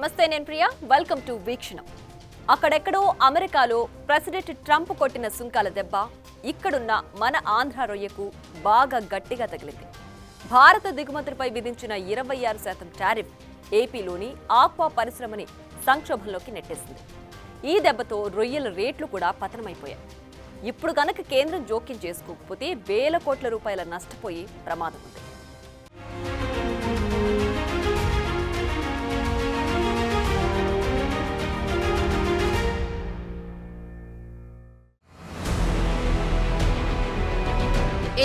నమస్తే, నేను Priya. Welcome to వీక్షణం. అక్కడెక్కడో అమెరికాలో ప్రెసిడెంట్ ట్రంప్ కొట్టిన సుంకాల దెబ్బ ఇక్కడున్న మన ఆంధ్ర రొయ్యకు బాగా గట్టిగా తగిలింది. భారత దిగుమతులపై విధించిన 26% టారిఫ్ ఏపీలోని ఆక్వా పరిశ్రమని సంక్షోభంలోకి నెట్టేసింది. ఈ దెబ్బతో రొయ్యల రేట్లు కూడా పతనమైపోయాయి. ఇప్పుడు గనక కేంద్రం జోక్యం చేసుకోకపోతే వేల కోట్ల రూపాయల నష్టపోయే ప్రమాదం ఉంది.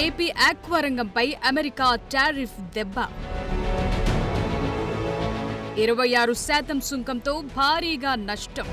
ఏపీ ఆక్వా రంగంపై అమెరికా టారిఫ్ దెబ్బ. 26% సుంకంతో భారీగా నష్టం.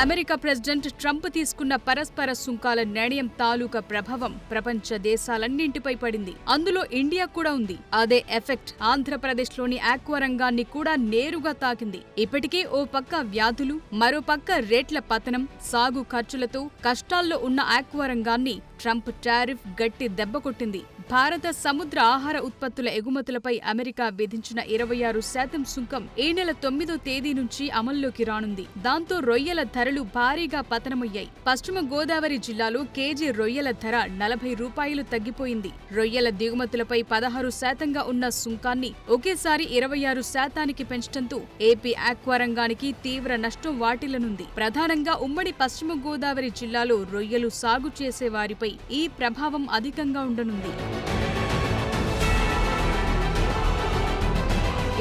అమెరికా ప్రెసిడెంట్ ట్రంప్ తీసుకున్న పరస్పర సుంకాల నిర్ణయం తాలూకా ప్రభావం ప్రపంచ దేశాలన్నింటిపై పడింది. అందులో ఇండియా కూడా ఉంది. అదే ఎఫెక్ట్ ఆంధ్రప్రదేశ్లోని ఆక్వా రంగాన్ని కూడా నేరుగా తాకింది. ఇప్పటికే ఓ పక్క వ్యాధులు, మరో పక్క రేట్ల పతనం, సాగు ఖర్చులతో కష్టాల్లో ఉన్న ఆక్వా రంగాన్ని ట్రంప్ టారిఫ్ గట్టి దెబ్బ కొట్టింది. భారత సముద్ర ఆహార ఉత్పత్తుల ఎగుమతులపై అమెరికా విధించిన 26% సుంకం ఈ నెల 9వ తేదీ నుంచి అమల్లోకి రానుంది. దాంతో రొయ్యల ధరలు భారీగా పతనమయ్యాయి. పశ్చిమ గోదావరి జిల్లాలో కేజీ రొయ్యల ధర 40 రూపాయలు తగ్గిపోయింది. రొయ్యల దిగుమతులపై 16% ఉన్న సుంకాన్ని ఒకేసారి 26%కి పెంచడంతో ఏపీ ఆక్వా రంగానికి తీవ్ర నష్టం వాటిల్లనుంది. ప్రధానంగా ఉమ్మడి పశ్చిమ గోదావరి జిల్లాలో రొయ్యలు సాగు చేసే వారిపై ఈ ప్రభావం అధికంగా ఉండనుంది.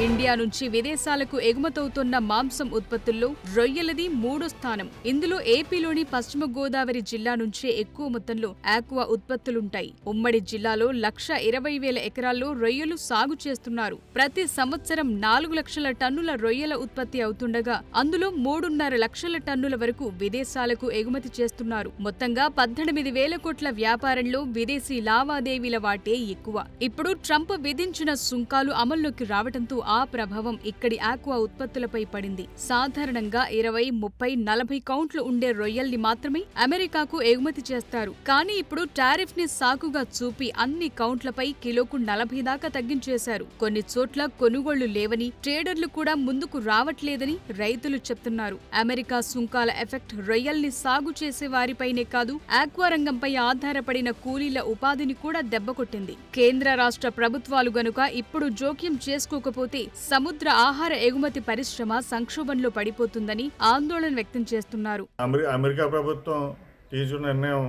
ఇండియా నుంచి విదేశాలకు ఎగుమతవుతున్న మాంసం ఉత్పత్తుల్లో రొయ్యలది 3వ స్థానం. ఇందులో ఏపీలోని పశ్చిమ గోదావరి జిల్లా నుంచే ఎక్కువ మొత్తంలో ఆక్వా ఉత్పత్తులుంటాయి. ఉమ్మడి జిల్లాలో 1,20,000 ఎకరాల్లో రొయ్యలు సాగు చేస్తున్నారు. ప్రతి సంవత్సరం 4 లక్షల టన్నుల రొయ్యల ఉత్పత్తి అవుతుండగా అందులో 3.5 లక్షల టన్నుల వరకు విదేశాలకు ఎగుమతి చేస్తున్నారు. మొత్తంగా 18,000 కోట్ల వ్యాపారంలో విదేశీ లావాదేవీల వాటే ఎక్కువ. ఇప్పుడు ట్రంప్ విధించిన సుంకాలు అమల్లోకి రావడంతో ఆ ప్రభావం ఇక్కడి ఆక్వా ఉత్పత్తులపై పడింది. సాధారణంగా 20, 30, 40 కౌంట్లు ఉండే రొయ్యల్ని మాత్రమే అమెరికాకు ఎగుమతి చేస్తారు. కానీ ఇప్పుడు టారిఫ్ ని సాకుగా చూపి అన్ని కౌంట్లపై కిలోకు 40 దాకా తగ్గించేశారు. కొన్ని చోట్ల కొనుగోళ్లు లేవని, ట్రేడర్లు కూడా ముందుకు రావట్లేదని రైతులు చెప్తున్నారు. అమెరికా సుంకాల ఎఫెక్ట్ రొయ్యల్ని సాగు చేసే వారిపైనే కాదు, ఆక్వా రంగంపై ఆధారపడిన కూలీల ఉపాధిని కూడా దెబ్బకొట్టింది. కేంద్ర రాష్ట్ర ప్రభుత్వాలు గనుక ఇప్పుడు జోక్యం చేసుకోకపోతే సముద్ర ఆహార ఎగుమతి పరిశ్రమ సంక్షోభంలో పడిపోతుందని ఆందోళన వ్యక్తం చేస్తున్నారు. అమెరికా ప్రభుత్వం తీసుకున్న నిర్ణయం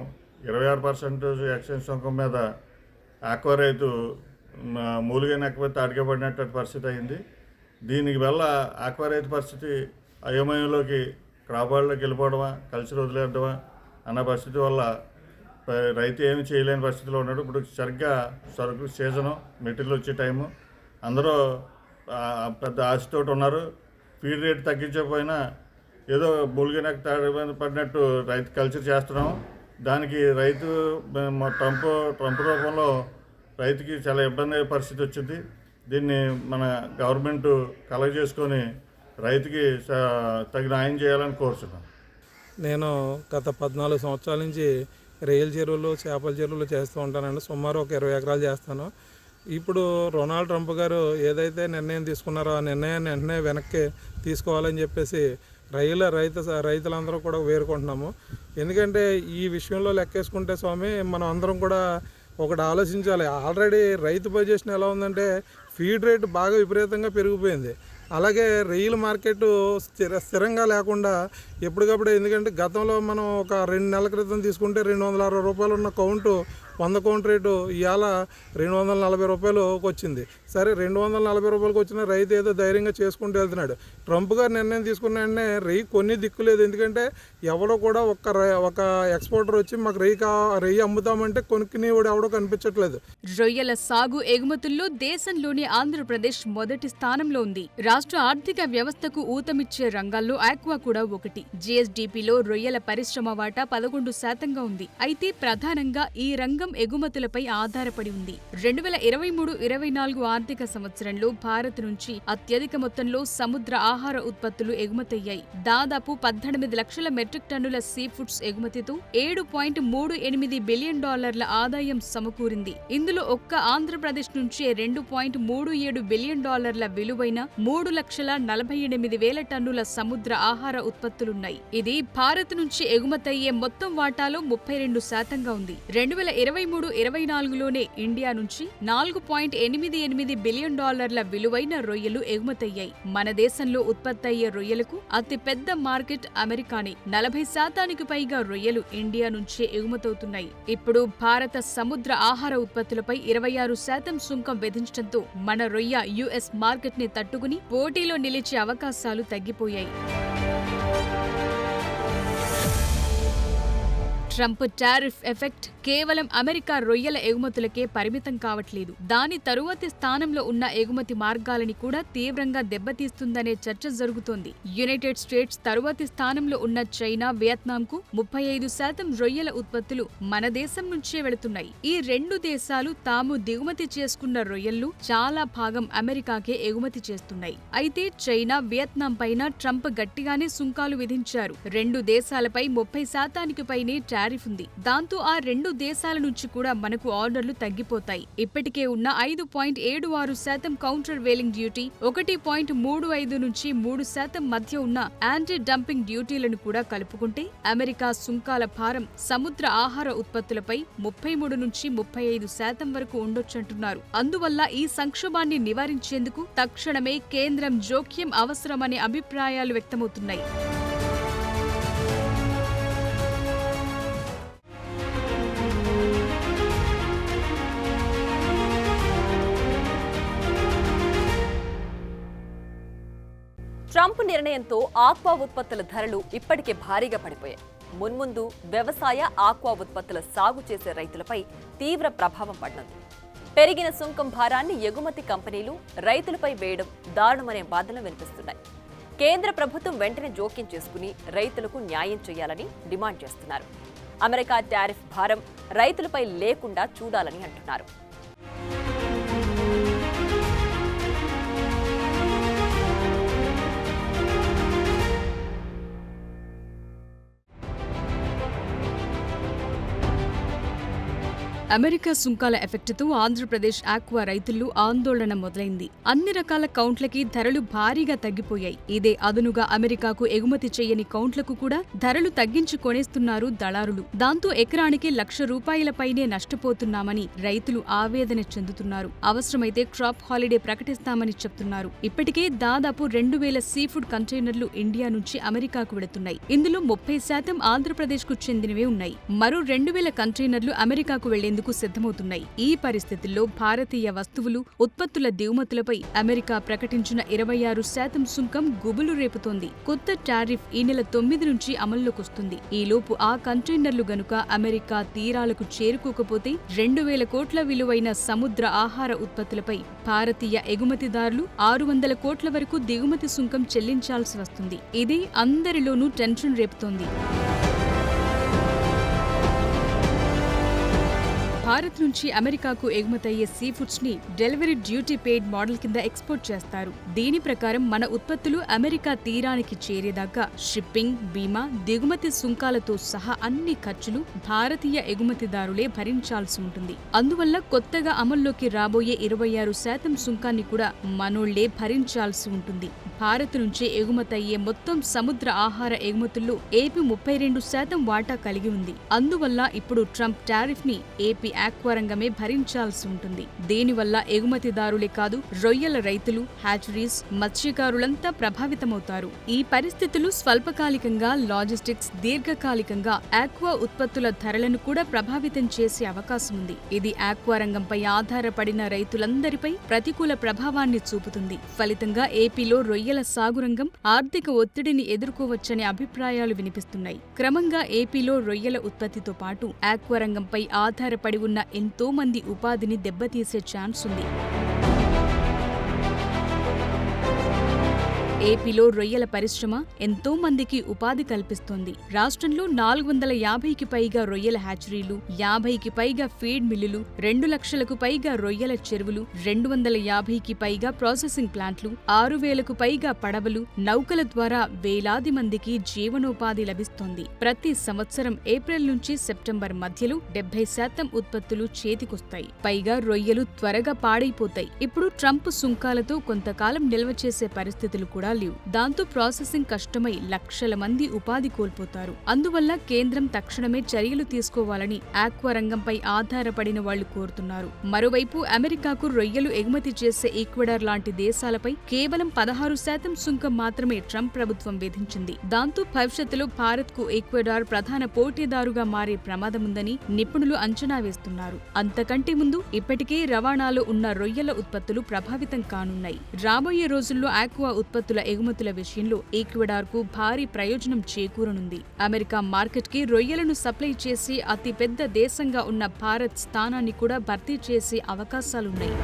26% ఎక్సైజ్ సుంకం మీద ఆక్వా రైతు మూలుగా నెక్కపోతే తాడికే పడినట్టు పరిస్థితి అయింది. దీనికి వల్ల ఆక్వా రైతు పరిస్థితి అయోమయంలోకి క్రాపాల్లోకి వెళ్ళిపోవడమా, కలిసి వదిలేద్దామా అన్న పరిస్థితి వల్ల రైతు ఏమి చేయలేని పరిస్థితిలో ఉన్నాడు. ఇప్పుడు సరిగ్గా సరుకు సీజను, మెటీరియల్ వచ్చే టైము, అందరూ పెద్ద ఆశతోటి ఉన్నారు. ఫీడ్ రేట్ తగ్గించకపోయినా ఏదో బుల్గినకు పడినట్టు రైతు కల్చర్ చేస్తున్నాం. దానికి రైతు ట్రంప్ రూపంలో రైతుకి చాలా ఇబ్బంది అయ్యే పరిస్థితి వచ్చింది. దీన్ని మన గవర్నమెంట్ కలగజేసుకొని రైతుకి తగిన న్యాయం చేయాలని కోరుతున్నాను. నేను గత 14 సంవత్సరాల నుంచి రొయ్యల చెరువులు, చేపల చెరువులు చేస్తూ ఉంటానండి. సుమారు ఒక 20 ఎకరాలు చేస్తాను. ఇప్పుడు డొనాల్డ్ ట్రంప్ గారు ఏదైతే నిర్ణయం తీసుకున్నారో ఆ నిర్ణయాన్ని వెంటనే వెనక్కి తీసుకోవాలని చెప్పేసి రైతులందరూ కూడా వేరుకుంటున్నాము. ఎందుకంటే ఈ విషయంలో లెక్కేసుకుంటే స్వామి, మనం అందరం కూడా ఒకటి ఆలోచించాలి. ఆల్రెడీ రైతు పొజిషన్ ఎలా ఉందంటే ఫీడ్ రేట్ బాగా విపరీతంగా పెరిగిపోయింది. అలాగే రొయ్యల మార్కెట్ స్థిరంగా లేకుండా ఎప్పటికప్పుడు, ఎందుకంటే గతంలో మనం ఒక 2 నెలల క్రితం తీసుకుంటే 260 రూపాయలు ఉన్న కౌంటు 100 కౌంట్ రేటు ఇవాళ 240 రూపాయలకు వచ్చింది. సరే, 240 రూపాయలకు వచ్చిన రైతు ఏదో ధైర్యంగా చేసుకుంటూ వెళ్తున్నాడు. ట్రంప్ గారు నిర్ణయం తీసుకున్న వెంటనే రొయ్యి కొన్ని దిక్కులేదు. ఎందుకంటే ఎవడో కూడా ఒక ఎక్స్పోర్టర్ వచ్చి మాకు రొయ్యి అమ్ముతామంటే కొనుక్కునేవాడు ఎవడో కనిపించట్లేదు. రొయ్యల సాగు ఎగుమతుల్లో దేశంలోని ఆంధ్రప్రదేశ్ మొదటి స్థానంలో ఉంది. రాష్ట్ర ఆర్థిక వ్యవస్థకు ఊతమిచ్చే రంగాల్లో ఆక్వా కూడా ఒకటి. జీఎస్డీపీలో రొయ్యల పరిశ్రమ వాటా 11% ఉంది. అయితే ప్రధానంగా ఈ రంగం ఎగుమతులపై ఆధారపడి ఉంది. 2023-24 ఆర్థిక సంవత్సరంలో భారత్ నుంచి అత్యధిక మొత్తంలో సముద్ర ఆహార ఉత్పత్తులు ఎగుమతయ్యాయి. దాదాపు 18 లక్షల మెట్రిక్ టన్నుల సీ ఫుడ్స్ ఎగుమతితో $7.38 బిలియన్ ఆదాయం సమకూరింది. ఇందులో ఒక్క ఆంధ్రప్రదేశ్ నుంచే $2.37 బిలియన్ విలువైన 3,48,000 టన్నుల సముద్ర ఆహార ఉత్పత్తులున్నాయి. ఇది భారత్ నుంచి ఎగుమతయ్యే మొత్తం వాటాలో 32% ఉంది. 2023-24లోనే ఇండియా నుంచి $4.88 బిలియన్ విలువైన రొయ్యలు ఎగుమతయ్యాయి. మన దేశంలో ఉత్పత్తయ్యే రొయ్యలకు అతి పెద్ద మార్కెట్ అమెరికానే. 40% పైగా రొయ్యలు ఇండియా నుంచే ఎగుమతవుతున్నాయి. ఇప్పుడు భారత సముద్ర ఆహార ఉత్పత్తులపై 26% సుంకం విధించడంతో మన రొయ్య యుఎస్ మార్కెట్ ని తట్టుకుని పోటీలో నిలిచే అవకాశాలు తగ్గిపోయాయి. ట్రంప్ టారిఫ్ ఎఫెక్ట్ కేవలం అమెరికా రొయ్యల ఎగుమతులకే పరిమితం కావట్లేదు. దాని తరువాతి స్థానంలో ఉన్న ఎగుమతి మార్గాలని కూడా తీవ్రంగా దెబ్బతీస్తుందనే చర్చ జరుగుతోంది. యునైటెడ్ స్టేట్స్ తరువాతి స్థానంలో ఉన్న చైనా, వియత్నాంకు 35% రొయ్యల ఉత్పత్తులు మన దేశం నుంచే వెళుతున్నాయి. ఈ రెండు దేశాలు తాము దిగుమతి చేసుకున్న రొయ్యల్లో చాలా భాగం అమెరికాకే ఎగుమతి చేస్తున్నాయి. అయితే చైనా, వియత్నాం పైన ట్రంప్ గట్టిగానే సుంకాలు విధించారు. రెండు దేశాలపై 30% పైనే టారిఫ్ ఉంది. దాంతో ఆ రెండు దేశాల నుంచి కూడా మనకు ఆర్డర్లు తగ్గిపోతాయి. ఇప్పటికే ఉన్న 5.76% కౌంటర్ వేలింగ్ డ్యూటీ, 1.35 నుంచి 3% మధ్య ఉన్న యాంటీ డంపింగ్ డ్యూటీలను కూడా కలుపుకుంటే అమెరికా సుంకాల భారం సముద్ర ఆహార ఉత్పత్తులపై 33 నుంచి 35% వరకు ఉండొచ్చంటున్నారు. అందువల్ల ఈ సంక్షోభాన్ని నివారించేందుకు తక్షణమే కేంద్రం జోక్యం అవసరమనే అభిప్రాయాలు వ్యక్తమవుతున్నాయి. ట్రంప్ నిర్ణయంతో ఆక్వా ఉత్పత్తుల ధరలు ఇప్పటికే భారీగా పడిపోయాయి. మున్ముందు వ్యవసాయ ఆక్వా ఉత్పత్తుల సాగు చేసే రైతులపై తీవ్ర ప్రభావం పడనుంది. పెరిగిన సుంకం భారాన్ని ఎగుమతి కంపెనీలు రైతులపై వేయడం దారుణమనే వాదనలు వినిపిస్తున్నాయి. కేంద్ర ప్రభుత్వం వెంటనే జోక్యం చేసుకుని రైతులకు న్యాయం చేయాలని డిమాండ్ చేస్తున్నారు. అమెరికా టారిఫ్ భారం రైతులపై లేకుండా చూడాలని అంటున్నారు. అమెరికా సుంకాల ఎఫెక్టుతో ఆంధ్రప్రదేశ్ ఆక్వా రైతుల్లో ఆందోళన మొదలైంది. అన్ని రకాల కౌంట్లకి ధరలు భారీగా తగ్గిపోయాయి. ఇదే అదనుగా అమెరికాకు ఎగుమతి చేయని కౌంట్లకు కూడా ధరలు తగ్గించి కొనేస్తున్నారు దళారులు. దాంతో ఎకరానికి ₹1,00,000 పైనే నష్టపోతున్నామని రైతులు ఆవేదన చెందుతున్నారు. అవసరమైతే క్రాప్ హాలిడే ప్రకటిస్తామని చెప్తున్నారు. ఇప్పటికే దాదాపు 2,000 సీఫుడ్ కంటైనర్లు ఇండియా నుంచి అమెరికాకు వెళుతున్నాయి. ఇందులో 30% ఆంధ్రప్రదేశ్ కు చెందినవే ఉన్నాయి. మరో 2,000 కంటైనర్లు అమెరికాకు వెళ్లేందుకు సిద్ధమవుతున్నాయి. ఈ పరిస్థితుల్లో భారతీయ వస్తువులు, ఉత్పత్తుల దిగుమతులపై అమెరికా ప్రకటించిన 26% సుంకం గుబులు రేపుతోంది. కొత్త టారిఫ్ ఈ నెల 9 నుంచి అమల్లోకొస్తుంది. ఈలోపు ఆ కంటైనర్లు గనుక అమెరికా తీరాలకు చేరుకోకపోతే 2,000 కోట్ల విలువైన సముద్ర ఆహార ఉత్పత్తులపై భారతీయ ఎగుమతిదారులు 600 కోట్ల వరకు దిగుమతి సుంకం చెల్లించాల్సి వస్తుంది. ఇది అందరిలోనూ టెన్షన్ రేపుతోంది. భారత్ నుంచి అమెరికాకు ఎగుమతయ్యే సీ ఫుడ్స్ ని డెలివరీ డ్యూటీ పెయిడ్ మోడల్ కింద ఎక్స్పోర్ట్ చేస్తారు. దీని ప్రకారం మన ఉత్పత్తులు అమెరికా తీరానికి చేరేదాకా షిప్పింగ్, బీమా, దిగుమతి సుంకాలతో సహా అన్ని ఖర్చులు భారతీయ ఎగుమతిదారులే భరించాల్సి ఉంటుంది. అందువల్ల కొత్తగా అమల్లోకి రాబోయే 26% సుంకాన్ని కూడా మనోళ్లే భరించాల్సి ఉంటుంది. భారత్ నుంచి ఎగుమతయ్యే మొత్తం సముద్ర ఆహార ఎగుమతుల్లో ఏపీ 32% వాటా కలిగి ఉంది. అందువల్ల ఇప్పుడు ట్రంప్ టారిఫ్ ని ఏపీ ఆక్వా రంగమే భరించాల్సి ఉంటుంది. దీనివల్ల ఎగుమతిదారులే కాదు, రొయ్యల రైతులు, హ్యాచరీస్, మత్స్యకారులంతా ప్రభావితమవుతారు. ఈ పరిస్థితులు స్వల్పకాలికంగా, లాజిస్టిక్స్ దీర్ఘకాలికంగా ఆక్వా ఉత్పత్తుల ధరలను కూడా ప్రభావితం చేసే అవకాశం ఉంది. ఇది ఆక్వా రంగంపై ఆధారపడిన రైతులందరిపై ప్రతికూల ప్రభావాన్ని చూపుతుంది. ఫలితంగా ఏపీలో రొయ్యల సాగు రంగం ఆర్థిక ఒత్తిడిని ఎదుర్కోవచ్చనే అభిప్రాయాలు వినిపిస్తున్నాయి. క్రమంగా ఏపీలో రొయ్యల ఉత్పత్తితో పాటు ఆక్వా రంగంపై ఆధారపడి ఉన్న ఎంతో మంది ఉపాధిని దెబ్బతీసే ఛాన్స్ ఉంది. ఏపీలో రొయ్యల పరిశ్రమ ఎంతో మందికి ఉపాధి కల్పిస్తోంది. రాష్ట్రంలో 450కి పైగా రొయ్యల హ్యాచరీలు, 50కి పైగా ఫీడ్ మిల్లులు, 2 లక్షలకు పైగా రొయ్యల చెరువులు, 250కి పైగా ప్రాసెసింగ్ ప్లాంట్లు, 6000కు పైగా పడవలు, నౌకల ద్వారా వేలాది మందికి జీవనోపాధి లభిస్తోంది. ప్రతి సంవత్సరం ఏప్రిల్ నుంచి సెప్టెంబర్ మధ్యలో 70% ఉత్పత్తులు చేతికొస్తాయి. పైగా రొయ్యలు త్వరగా పాడైపోతాయి. ఇప్పుడు ట్రంప్ సుంకాలతో కొంతకాలం నిల్వ చేసే పరిస్థితులు కూడా లేవు. దాంతో ప్రాసెసింగ్ కష్టమై లక్షల మంది ఉపాధి కోల్పోతారు. అందువల్ల కేంద్రం తక్షణమే చర్యలు తీసుకోవాలని ఆక్వా రంగంపై ఆధారపడిన వాళ్లు కోరుతున్నారు. మరోవైపు అమెరికాకు రొయ్యలు ఎగుమతి చేసే ఈక్వెడార్ లాంటి దేశాలపై కేవలం 16% సుంకం మాత్రమే ట్రంప్ ప్రభుత్వం విధించింది. దాంతో భవిష్యత్తులో భారత్కు ఈక్వెడార్ ప్రధాన పోటీదారుగా మారే ప్రమాదముందని నిపుణులు అంచనా వేస్తున్నారు. అంతకంటే ముందు ఇప్పటికే రవాణాలో ఉన్న రొయ్యల ఉత్పత్తులు ప్రభావితం కానున్నాయి. రాబోయే రోజుల్లో ఆక్వా ఉత్పత్తుల ఎగుమతుల విషయంలో ఈక్వెడార్కు భారీ ప్రయోజనం చేకూరనుంది. అమెరికా మార్కెట్కి రొయ్యలను సప్లై చేసి అతిపెద్ద దేశంగా ఉన్న భారత్ స్థానాన్ని కూడా భర్తీ చేసే అవకాశాలున్నాయి.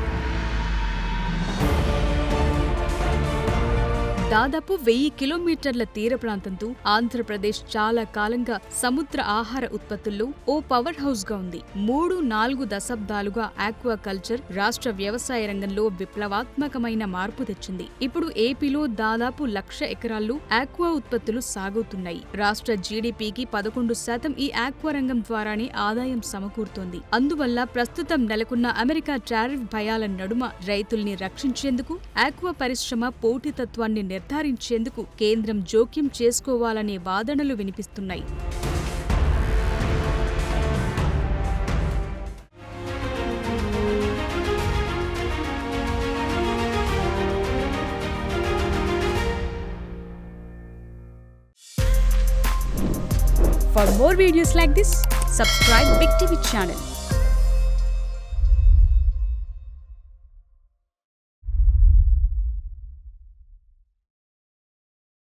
దాదాపు 1000 కిలోమీటర్ల తీర ప్రాంతంతో ఆంధ్రప్రదేశ్ చాలా కాలంగా సముద్ర ఆహార ఉత్పత్తుల్లో ఓ పవర్ హౌస్ గా ఉంది. 3-4 దశాబ్దాలుగా ఆక్వా కల్చర్ రాష్ట్ర వ్యవసాయ రంగంలో విప్లవాత్మకమైన మార్పు తెచ్చింది. ఇప్పుడు ఏపీలో దాదాపు 1,00,000 ఎకరాల్లో ఆక్వా ఉత్పత్తులు సాగుతున్నాయి. రాష్ట్ర జీడీపీకి 11% ఈ ఆక్వా రంగం ద్వారానే ఆదాయం సమకూరుతోంది. అందువల్ల ప్రస్తుతం నెలకొన్న అమెరికా టారిఫ్ భయాల నడుమ రైతుల్ని రక్షించేందుకు ఆక్వా పరిశ్రమ పోటీతత్వాన్ని నిర్ధారించేందుకు కేంద్రం జోక్యం చేసుకోవాలనే వాదనలు వినిపిస్తున్నాయి. For more videos like this, subscribe Big TV channel.